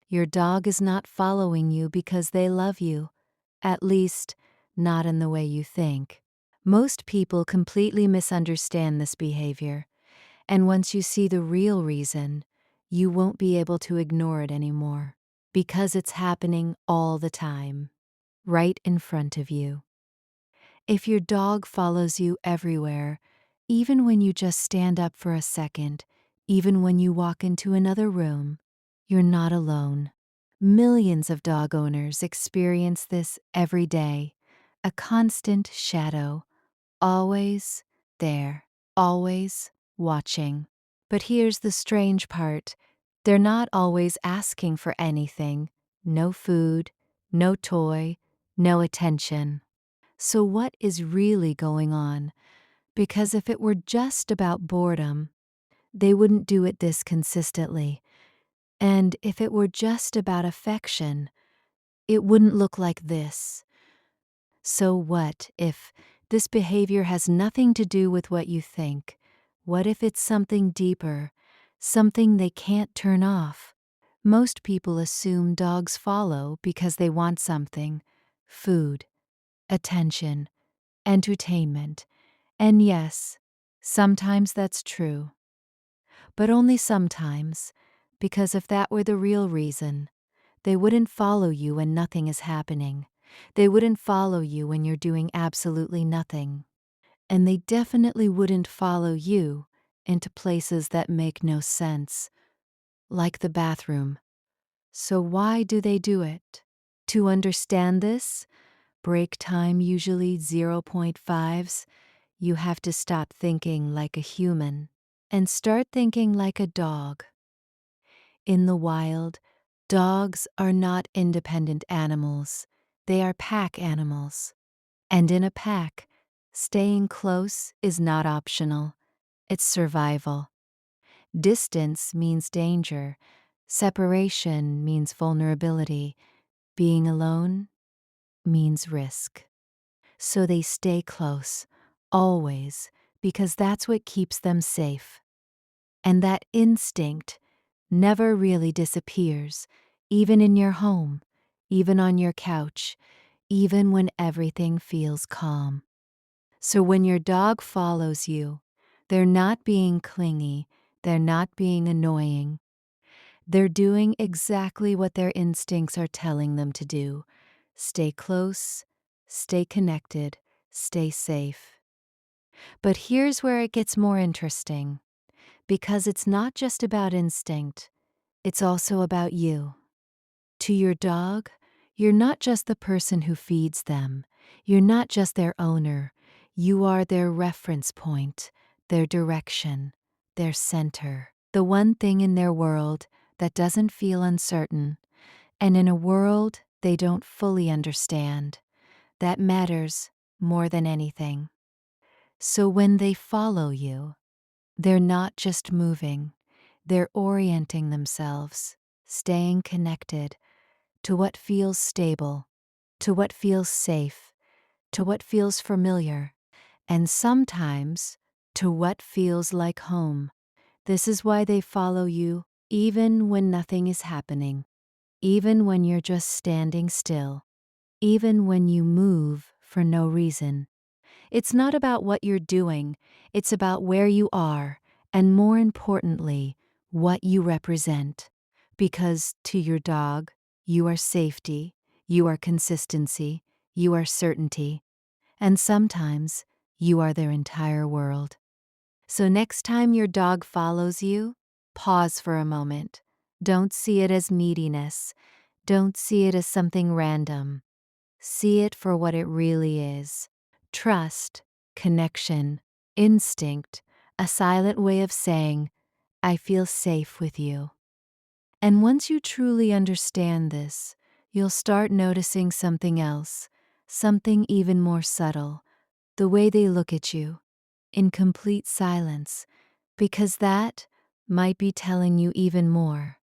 Your dog is not following you because they love you, at least, not in the way you think. Most people completely misunderstand this behavior, and once you see the real reason, you won't be able to ignore it anymore, because it's happening all the time, right in front of you. If your dog follows you everywhere, even when you just stand up for a second, even when you walk into another room, you're not alone. Millions of dog owners experience this every day, a constant shadow, always there, always watching. But here's the strange part. They're not always asking for anything. No food, no toy, no attention. So what is really going on? Because if it were just about boredom, they wouldn't do it this consistently. And if it were just about affection, it wouldn't look like this. So what if this behavior has nothing to do with what you think? What if it's something deeper, something they can't turn off? Most people assume dogs follow because they want something: food, attention, entertainment. And yes, sometimes that's true. But only sometimes, because if that were the real reason, they wouldn't follow you when nothing is happening. They wouldn't follow you when you're doing absolutely nothing. And they definitely wouldn't follow you into places that make no sense, like the bathroom. So why do they do it? To understand this, break time usually 0.5s, you have to stop thinking like a human and start thinking like a dog. In the wild, dogs are not independent animals. They are pack animals. And in a pack, staying close is not optional. It's survival. Distance means danger. Separation means vulnerability. Being alone means risk. So they stay close, always, because that's what keeps them safe. And that instinct never really disappears, even in your home, even on your couch, even when everything feels calm. So when your dog follows you, they're not being clingy, they're not being annoying. They're doing exactly what their instincts are telling them to do: stay close, stay connected, stay safe. But here's where it gets more interesting, because it's not just about instinct, it's also about you. To your dog, you're not just the person who feeds them. You're not just their owner. You are their reference point, their direction, their center. The one thing in their world that doesn't feel uncertain, and in a world they don't fully understand, that matters more than anything. So when they follow you, they're not just moving, they're orienting themselves, staying connected to what feels stable, to what feels safe, to what feels familiar, and sometimes to what feels like home. This is why they follow you even when nothing is happening, even when you're just standing still, even when you move for no reason. It's not about what you're doing, it's about where you are, and more importantly, what you represent. Because to your dog, you are safety, you are consistency, you are certainty, and sometimes you are their entire world. So next time your dog follows you, pause for a moment. Don't see it as neediness. Don't see it as something random. See it for what it really is: trust, connection, instinct, a silent way of saying, I feel safe with you. And once you truly understand this, you'll start noticing something else, something even more subtle: the way they look at you, in complete silence, because that might be telling you even more.